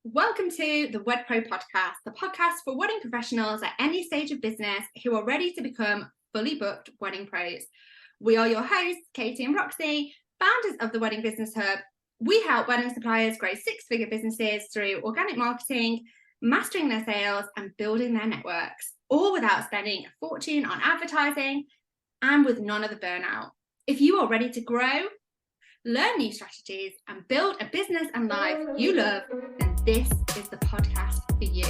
Welcome to the Wed Pro podcast, the podcast for wedding professionals at any stage of business who are ready to become fully booked wedding pros. We are your hosts, Katie and Roxy, founders of the Wedding Business Hub. We help wedding suppliers grow six-figure businesses through organic marketing, mastering their sales, and building their networks, all without spending a fortune on advertising and with none of the burnout. If you are ready to grow, learn new strategies, and build a business and life you love, then this is the podcast for you.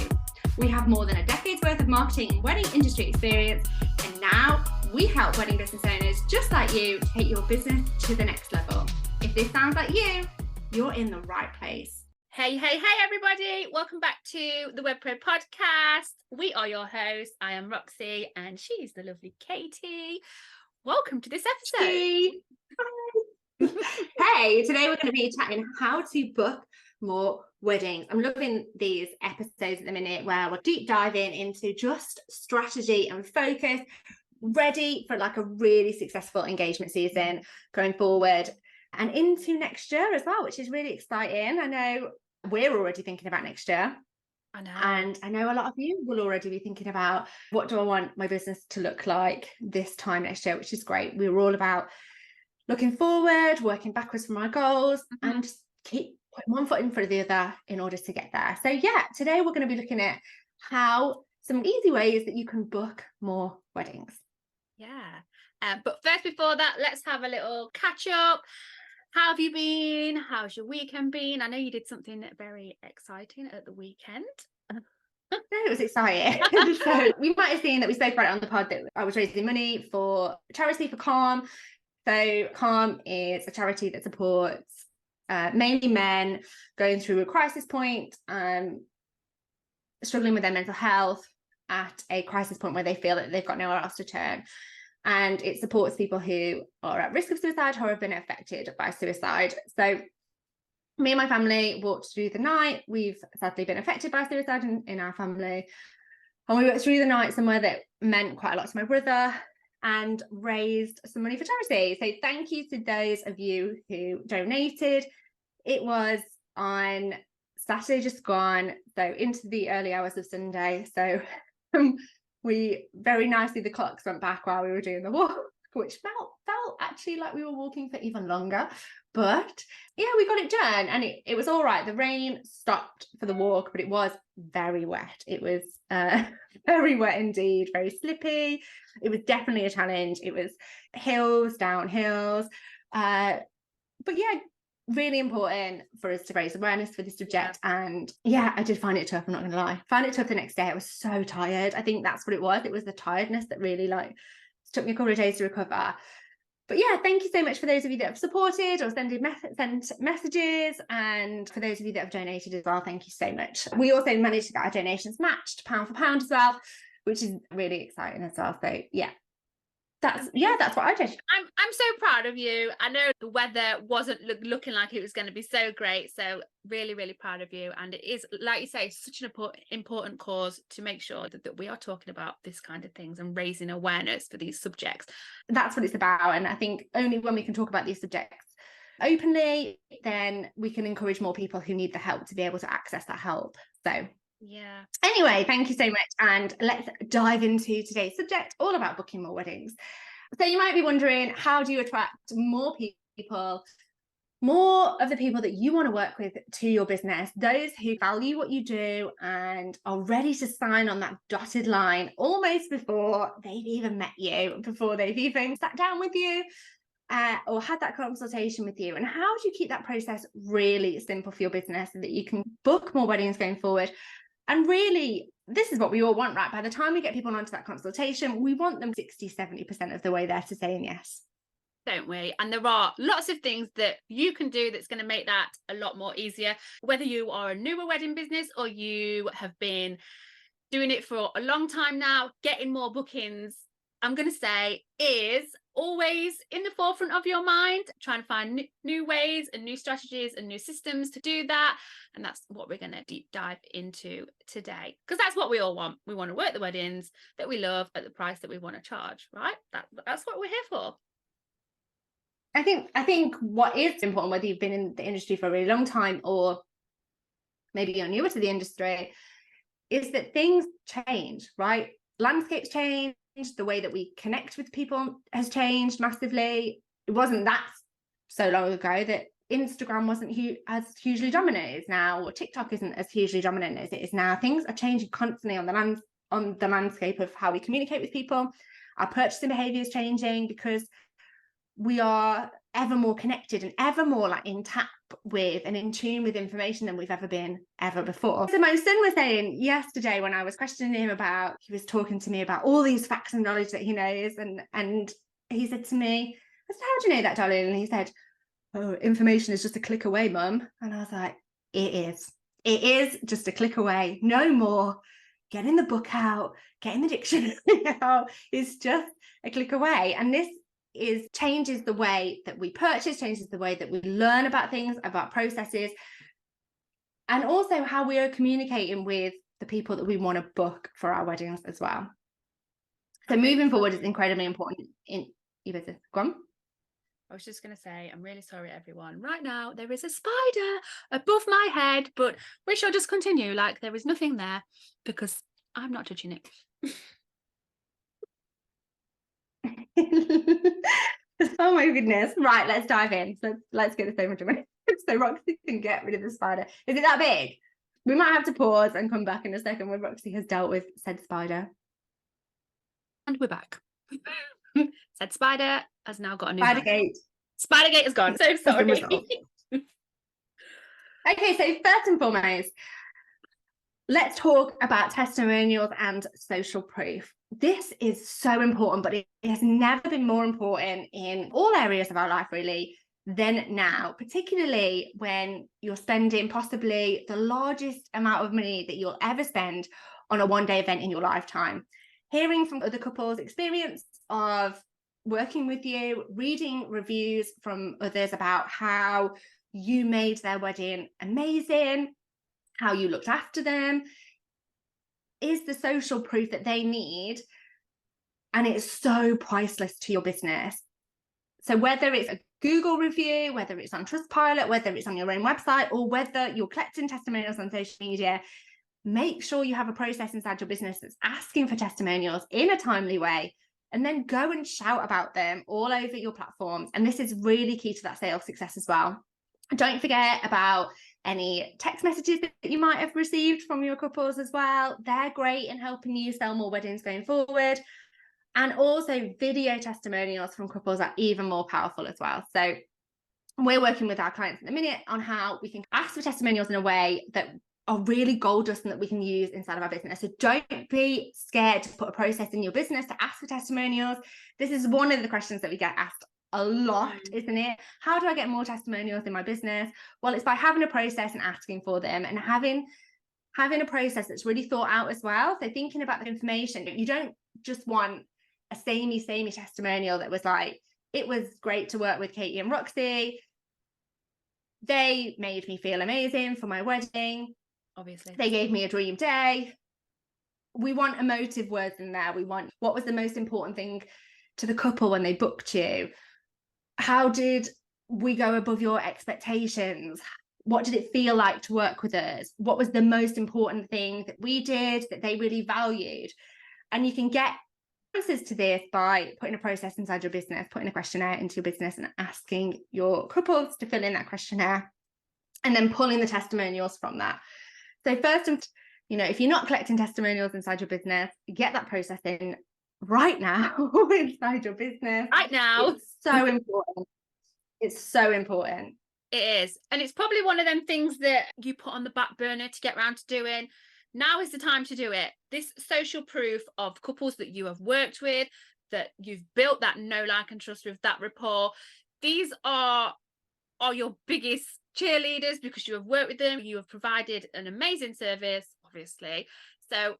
We have more than a decade's worth of marketing and wedding industry experience, and now we help wedding business owners just like you take your business to the next level. If this sounds like you, you're in the right place. Hey, everybody. Welcome back to the Wed Pro podcast. We are your hosts. I am Roxy, and she's the lovely Katie. Welcome to this episode. Hey, today we're going to be chatting how to book more weddings. I'm loving these episodes at the minute where we're deep diving into just strategy and focus, ready for like a really successful engagement season going forward and into next year as well, which is really exciting. I know we're already thinking about next year. I know. And I know a lot of you will already be thinking about what do I want my business to look like this time next year, which is great. We were all about looking forward, working backwards from our goals, and just keep putting one foot in front of the other in order to get there. So yeah, today we're going to be looking at some easy ways that you can book more weddings. Yeah. But first, before that, let's have a little catch up. How have you been? How's your weekend been? I know you did something very exciting at the weekend. It was exciting. So we might have seen that we spoke about it on the pod that I was raising money for charity for Calm. So Calm is a charity that supports mainly men going through a crisis point, struggling with their mental health at a crisis point where they feel that they've got nowhere else to turn. And it supports people who are at risk of suicide or have been affected by suicide. So me and my family walked through the night. We've sadly been affected by suicide in our family. And we walked through the night somewhere that meant quite a lot to my brother and raised some money for charity. So thank you to those of you who donated. It was on Saturday just gone, so into the early hours of Sunday. So we very nicely, the clocks went back while we were doing the walk, which felt actually like we were walking for even longer. But yeah, we got it done and it was all right. The rain stopped for the walk, but it was very wet. It was very wet indeed, very slippy. It was definitely a challenge. It was hills, down hills. But yeah, really important for us to raise awareness for this subject. And yeah, I did find it tough. I'm not gonna lie. Found it tough the next day. I was so tired. I think that's what it was. It was the tiredness that really took me a couple of days to recover. But yeah, thank you so much for those of you that have supported or sent messages, and for those of you that have donated as well, thank you so much. We also managed to get our donations matched pound for pound as well, which is really exciting as well. So yeah, that's what I did. I'm so proud of you. I know the weather wasn't looking like it was going to be so great, so really proud of you. And it is, like you say, such an important cause to make sure that we are talking about this kind of things and raising awareness for these subjects. That's what it's about. And I think only when we can talk about these subjects openly, then we can encourage more people who need the help to be able to access that help. So yeah. Anyway, thank you so much. And let's dive into today's subject, all about booking more weddings. So you might be wondering, how do you attract more people, more of the people that you want to work with to your business, those who value what you do and are ready to sign on that dotted line almost before they've even met you, before they've even sat down with you or had that consultation with you? And how do you keep that process really simple for your business so that you can book more weddings going forward? And really, this is what we all want, right? By the time we get people onto that consultation, we want them 60-70% of the way there to saying yes. Don't we? And there are lots of things that you can do that's going to make that a lot more easier. Whether you are a newer wedding business or you have been doing it for a long time now, getting more bookings, I'm going to say, is always in the forefront of your mind, trying to find new ways and new strategies and new systems to do that. And that's what we're going to deep dive into today, because that's what we all want. We want to work the weddings that we love at the price that we want to charge, right? That's what we're here for. I think what is important, whether you've been in the industry for a really long time or maybe you're newer to the industry, is that things change, right? Landscapes change, the way that we connect with people has changed massively. It wasn't that so long ago that Instagram wasn't as hugely dominant as now, or TikTok isn't as hugely dominant as it is now. Things are changing constantly on the landscape of how we communicate with people. Our purchasing behavior is changing because we are ever more connected and ever more like in tap with and in tune with information than we've ever been ever before. So my son was saying yesterday, when I was questioning him about, he was talking to me about all these facts and knowledge that he knows, and he said to me, I said, how do you know that, darling? And he said, oh, information is just a click away, Mum. And I was like, it is just a click away, no more. Getting the book out, getting the dictionary out, it's just a click away. And this changes the way that we purchase, changes the way that we learn about things, about processes, and also how we are communicating with the people that we want to book for our weddings as well. So moving forward is incredibly important. Go on. I was just going to say, I'm really sorry, everyone. Right now, there is a spider above my head, but we shall just continue like there is nothing there, because I'm not touching it. Oh my goodness. Right, let's dive in. So let's get this over to me. So Roxy can get rid of the spider. Is it that big? We might have to pause and come back in a second when Roxy has dealt with said spider. And we're back. Said spider has now got a new Spidergate. Spidergate is gone. So sorry. Okay, so first and foremost, let's talk about testimonials and social proof. This is so important, but it has never been more important in all areas of our life, really, than now, particularly when you're spending possibly the largest amount of money that you'll ever spend on a one-day event in your lifetime. Hearing from other couples' experience of working with you, reading reviews from others about how you made their wedding amazing, how you looked after them, is the social proof that they need. And it's so priceless to your business. So whether it's a Google review, whether it's on Trustpilot, whether it's on your own website, or whether you're collecting testimonials on social media, make sure you have a process inside your business that's asking for testimonials in a timely way, and then go and shout about them all over your platforms. And this is really key to that sales success as well. Don't forget about any text messages that you might have received from your couples as well. They're great in helping you sell more weddings going forward. And also video testimonials from couples are even more powerful as well. So we're working with our clients at the minute on how we can ask for testimonials in a way that are really gold dust and that we can use inside of our business. So don't be scared to put a process in your business to ask for testimonials. This is one of the questions that we get asked a lot, isn't it? How do I get more testimonials in my business? Well, it's by having a process and asking for them, and having a process that's really thought out as well. So thinking about the information, you don't just want a samey testimonial that was like, it was great to work with Katie and Roxy. They made me feel amazing for my wedding. Obviously. They gave me a dream day. We want emotive words in there. We want, what was the most important thing to the couple when they booked you? How did we go above your expectations? What did it feel like to work with us? What was the most important thing that we did that they really valued? And you can get answers to this by putting a process inside your business, putting a questionnaire into your business and asking your couples to fill in that questionnaire, and then pulling the testimonials from that. So first, if you're not collecting testimonials inside your business, get that process in right now inside your business. Right now. It's so important. It's so important. It is. And it's probably one of them things that you put on the back burner to get around to doing. Now is the time to do it. This social proof of couples that you have worked with, that you've built that know, like, and trust with, that rapport. These are your biggest cheerleaders because you have worked with them. You have provided an amazing service, obviously. So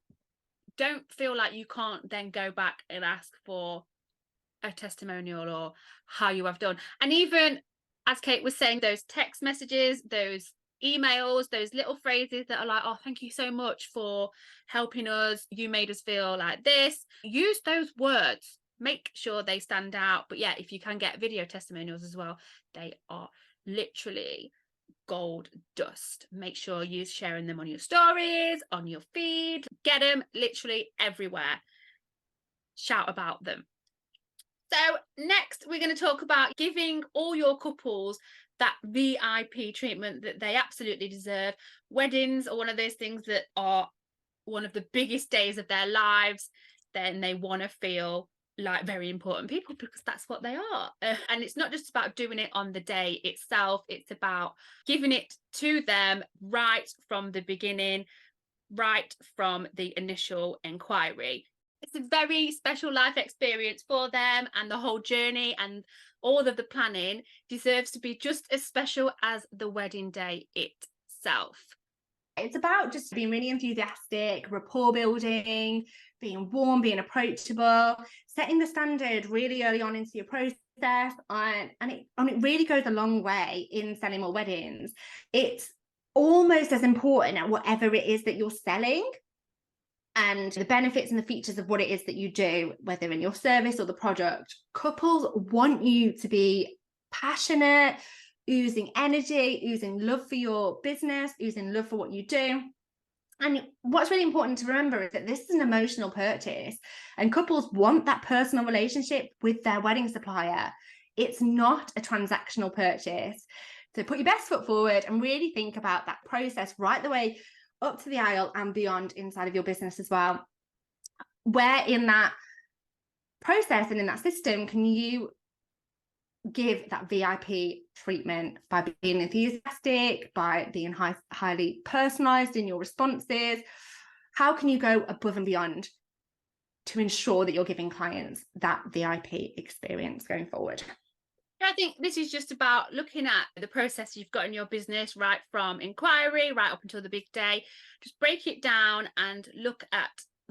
don't feel like you can't then go back and ask for a testimonial or how you have done. And even as Kate was saying, those text messages, those emails, those little phrases that are like, oh, thank you so much for helping us, you made us feel like this. Use those words, make sure they stand out. But yeah, if you can get video testimonials as well, they are literally gold dust. Make sure you're sharing them on your stories, on your feed, get them literally everywhere. Shout about them. So next we're going to talk about giving all your couples that VIP treatment that they absolutely deserve. Weddings are one of those things that are one of the biggest days of their lives. Then they want to feel like very important people, because that's what they are. And it's not just about doing it on the day itself, it's about giving it to them right from the beginning, right from the initial inquiry. It's a very special life experience for them, and the whole journey and all of the planning deserves to be just as special as the wedding day itself. It's about just being really enthusiastic, rapport building, being warm, being approachable, setting the standard really early on into your process. And it really goes a long way in selling more weddings. It's almost as important at whatever it is that you're selling, and the benefits and the features of what it is that you do, whether in your service or the product. Couples want you to be passionate, oozing energy, oozing love for your business, oozing love for what you do. And what's really important to remember is that this is an emotional purchase, and couples want that personal relationship with their wedding supplier. It's not a transactional purchase. So put your best foot forward and really think about that process right the way up to the aisle and beyond inside of your business as well. Where in that process and in that system can you give that VIP treatment by being enthusiastic, by being highly personalized in your responses? How can you go above and beyond to ensure that you're giving clients that VIP experience going forward? I think this is just about looking at the process you've got in your business, right from inquiry right up until the big day. Just break it down and look at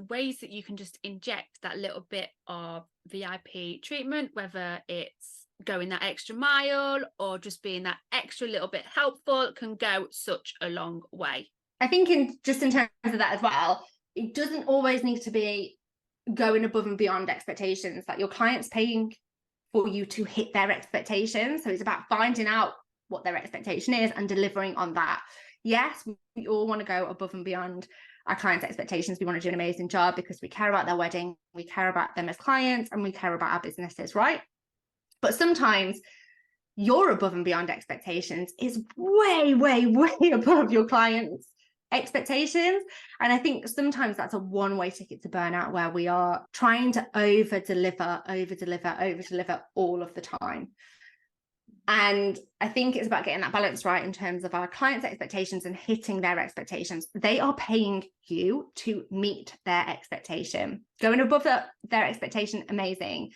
ways that you can just inject that little bit of VIP treatment, whether it's going that extra mile or just being that extra little bit helpful, can go such a long way. I think in terms of that as well, it doesn't always need to be going above and beyond expectations. Like, your client's paying for you to hit their expectations. So it's about finding out what their expectation is and delivering on that. Yes, we all want to go above and beyond our clients' expectations. We want to do an amazing job because we care about their wedding, we care about them as clients, and we care about our businesses, right? But sometimes your above and beyond expectations is way, way, way above your clients' expectations. And I think sometimes that's a one-way ticket to burnout, where we are trying to over deliver all of the time. And I think it's about getting that balance right in terms of our clients' expectations and hitting their expectations. They are paying you to meet their expectation. Going above their expectation, amazing.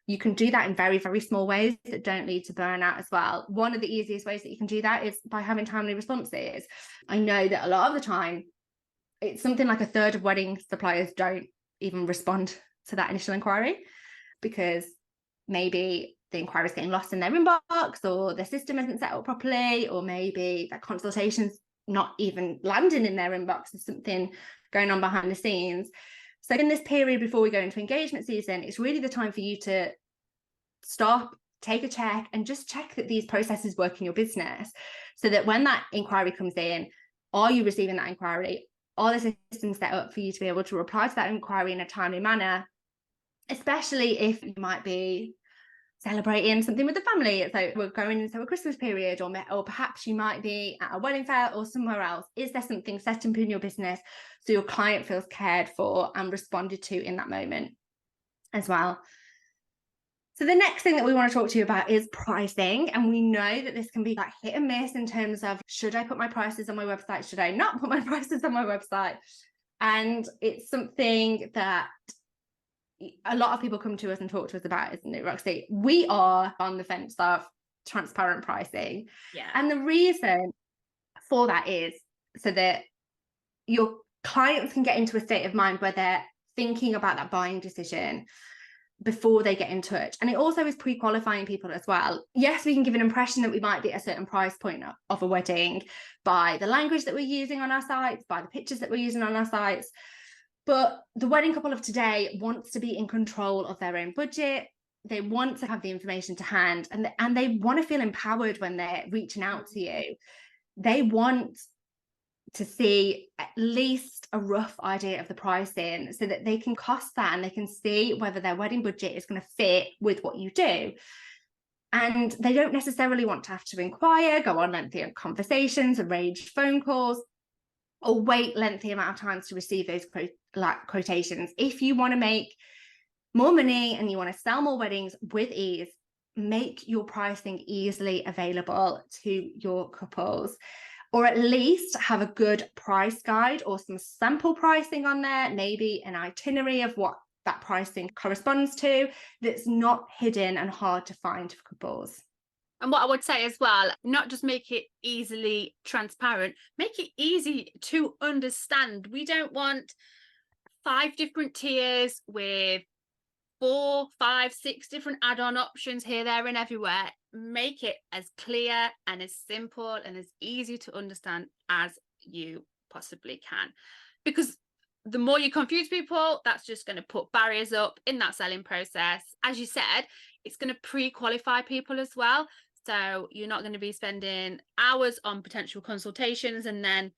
You can do that in very, very small ways that don't lead to burnout as well. One of the easiest ways that you can do that is by having timely responses. I know that a lot of the time, it's something like a third of wedding suppliers don't even respond to that initial inquiry, because maybe the inquiry is getting lost in their inbox, or their system isn't set up properly, or maybe that consultation's not even landing in their inbox. There's something going on behind the scenes. So in this period before we go into engagement season, it's really the time for you to stop, take a check, and just check that these processes work in your business, so that when that inquiry comes in, are you receiving that inquiry? Are the systems set up for you to be able to reply to that inquiry in a timely manner, especially if you might be celebrating something with the family? So we're going into a Christmas period, or perhaps you might be at a wedding fair or somewhere else. Is there something set up in your business so your client feels cared for and responded to in that moment as well? So the next thing that we want to talk to you about is pricing. And we know that this can be like hit and miss in terms of, should I put my prices on my website? Should I not put my prices on my website? And it's something that a lot of people come to us and talk to us about, isn't it, Roxy? We are on the fence of transparent pricing. Yeah. And the reason for that is so that your clients can get into a state of mind where they're thinking about that buying decision before they get in touch. And it also is pre-qualifying people as well. Yes, we can give an impression that we might be at a certain price point of a wedding by the language that we're using on our sites, by the pictures that we're using on our sites. But the wedding couple of today wants to be in control of their own budget. They want to have the information to hand, and they want to feel empowered when they're reaching out to you. they want to see at least a rough idea of the pricing so that they can cost that and they can see whether their wedding budget is going to fit with what you do. And they don't necessarily want to have to inquire, go on lengthy conversations, arrange phone calls, or wait lengthy amount of times to receive those quotations. If you want to make more money and you want to sell more weddings with ease, make your pricing easily available to your couples, or at least have a good price guide or some sample pricing on there, maybe an itinerary of what that pricing corresponds to, that's not hidden and hard to find for couples. And what I would say as well, not just make it easily transparent, make it easy to understand. We don't want 5 different tiers with 4, 5, 6 different add-on options here, there, and everywhere. Make it as clear and as simple and as easy to understand as you possibly can. Because the more you confuse people, that's just going to put barriers up in that selling process. As you said, it's going to pre-qualify people as well. So you're not going to be spending hours on potential consultations and then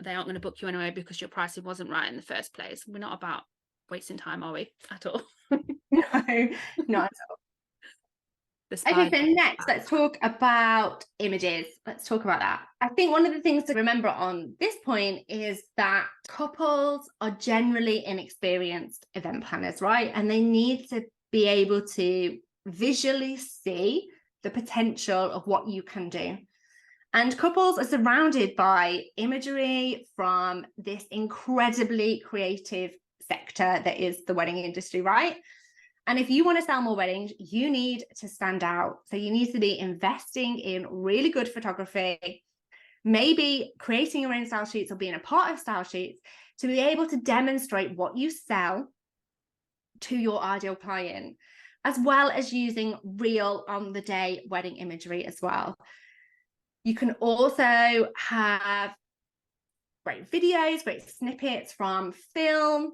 they aren't going to book you anyway because your pricing wasn't right in the first place. We're not about wasting time, are we, at all? No, not at all. Okay, so next, let's talk about images. Let's talk about that. I think one of the things to remember on this point is that couples are generally inexperienced event planners, right? And they need to be able to visually see the potential of what you can do. And couples are surrounded by imagery from this incredibly creative sector that is the wedding industry, right? And if you want to sell more weddings, you need to stand out. So you need to be investing in really good photography, maybe creating your own style sheets or being a part of style sheets to be able to demonstrate what you sell to your ideal client, as well as using real on-the-day wedding imagery as well. You can also have great videos, great snippets from film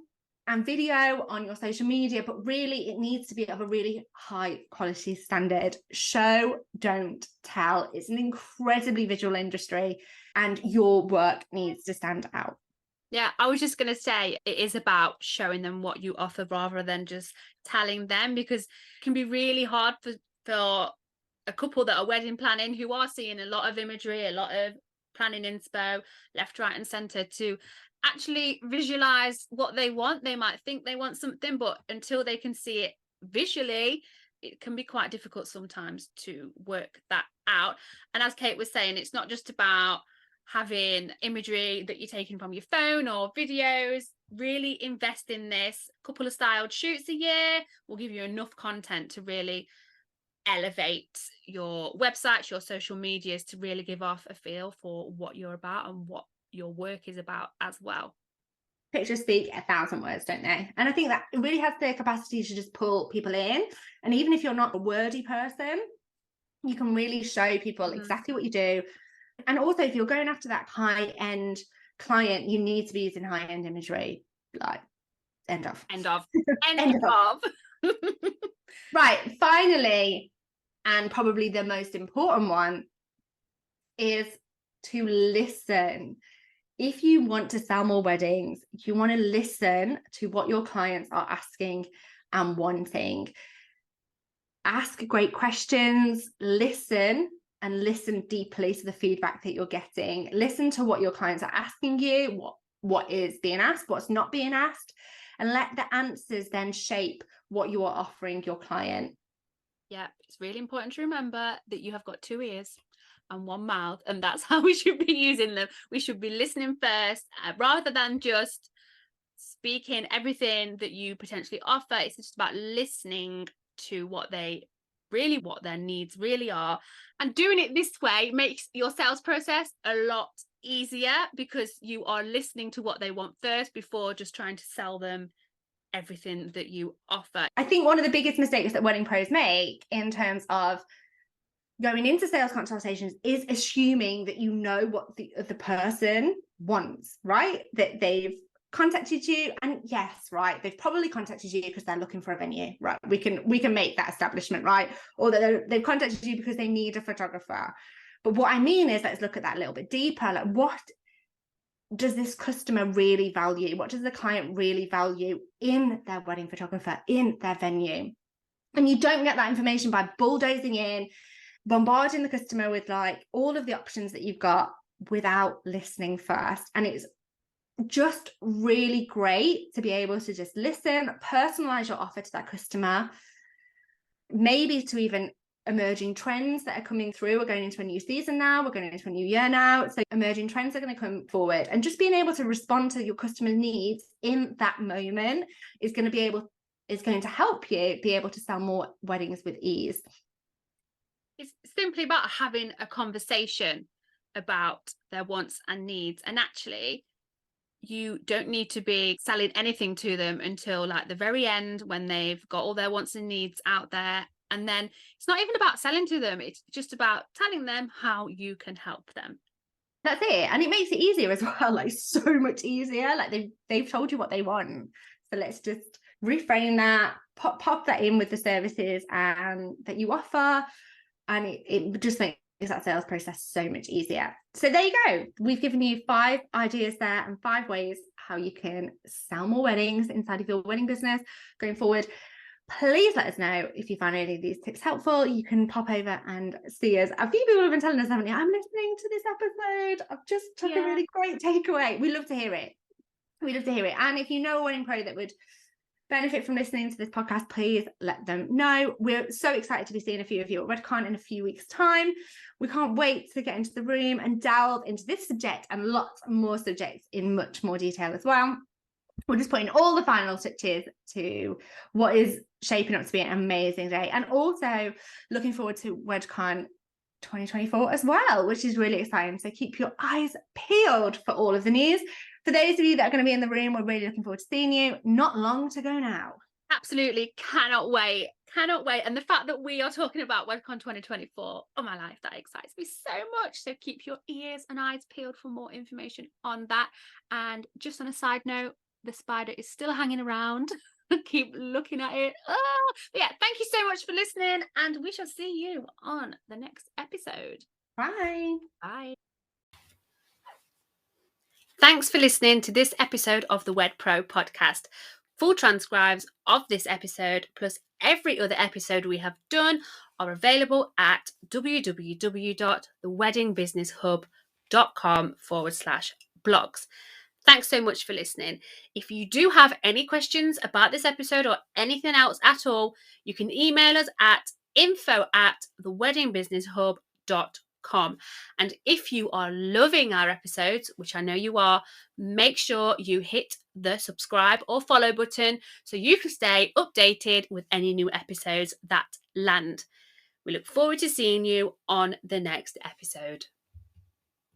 and video on your social media, but really it needs to be of a really high quality standard. Show, don't tell. It's an incredibly visual industry and your work needs to stand out. Yeah, I was just going to say it is about showing them what you offer rather than just telling them, because it can be really hard for a couple that are wedding planning who are seeing a lot of imagery, a lot of planning inspo, left, right and centre, to actually visualize what they want. They might think they want something, but until they can see it visually, it can be quite difficult sometimes to work that out. And as Kate was saying, it's not just about having imagery that you're taking from your phone or videos. Really invest in this. A couple of styled shoots a year will give you enough content to really elevate your websites, your social medias, to really give off a feel for what you're about and what your work is about as well. Pictures speak 1,000 words, don't they? And I think that it really has the capacity to just pull people in. And even if you're not a wordy person, you can really show people exactly what you do. And also, if you're going after that high-end client, you need to be using high-end imagery. Like, end of. Right, finally, and probably the most important one, is to listen. If you want to sell more weddings, you want to listen to what your clients are asking and wanting. Ask great questions, listen, and listen deeply to the feedback that you're getting. Listen to what your clients are asking you, what is being asked, what's not being asked, and let the answers then shape what you are offering your client. Yeah, it's really important to remember that you have got 2 ears and 1 mouth, and that's how we should be using them. We should be listening first, rather than just speaking everything that you potentially offer. It's just about listening to what their needs really are, and doing it this way makes your sales process a lot easier because you are listening to what they want first before just trying to sell them everything that you offer. I think one of the biggest mistakes that wedding pros make in terms of going into sales consultations is assuming that you know what the person wants, right? That they've contacted you, and yes, right, they've probably contacted you because they're looking for a venue, right? We can make that establishment, right? Or that they've contacted you because they need a photographer. But what I mean is, let's look at that a little bit deeper. Like, what does this customer really value? What does the client really value in their wedding photographer, in their venue? And you don't get that information by bulldozing in, bombarding the customer with like all of the options that you've got without listening first. And it's just really great to be able to just listen, personalize your offer to that customer, maybe to even emerging trends that are coming through. We're going into a new season now, we're going into a new year now, so emerging trends are going to come forward, and just being able to respond to your customer's needs in that moment is going to help you be able to sell more weddings with ease. It's simply about having a conversation about their wants and needs, and actually you don't need to be selling anything to them until like the very end, when they've got all their wants and needs out there. And then it's not even about selling to them, it's just about telling them how you can help them. That's it. And it makes it easier as well, like so much easier. Like they've told you what they want, so let's just reframe that, pop that in with the services and that you offer, and it just makes that sales process so much easier. So there you go. We've given you 5 ideas there and 5 ways how you can sell more weddings inside of your wedding business going forward. Please let us know if you find any of these tips helpful. You can pop over and see us. A few people have been telling us, haven't you? I'm listening to this episode, I've just took a really great takeaway. We love to hear it. We love to hear it. And if you know a wedding pro that would benefit from listening to this podcast, please let them know. We're so excited to be seeing a few of you at WedCon in a few weeks' time. We can't wait to get into the room and delve into this subject and lots more subjects in much more detail as well. We're just putting all the final touches to what is shaping up to be an amazing day, and also looking forward to WedCon 2024 as well, which is really exciting. So keep your eyes peeled for all of the news. For those of you that are going to be in the room, we're really looking forward to seeing you. Not long to go now. Absolutely, cannot wait. And the fact that we are talking about WedCon 2024, oh my life, that excites me so much. So keep your ears and eyes peeled for more information on that. And just on a side note, the spider is still hanging around. Keep looking at it. Oh, yeah, thank you so much for listening, and we shall see you on the next episode. Bye. Bye. Thanks for listening to this episode of the Wed Pro podcast. Full transcripts of this episode, plus every other episode we have done, are available at www.theweddingbusinesshub.com/blogs. Thanks so much for listening. If you do have any questions about this episode or anything else at all, you can email us at info@theweddingbusinesshub.com. And if you are loving our episodes, which I know you are, make sure you hit the subscribe or follow button so you can stay updated with any new episodes that land. We look forward to seeing you on the next episode.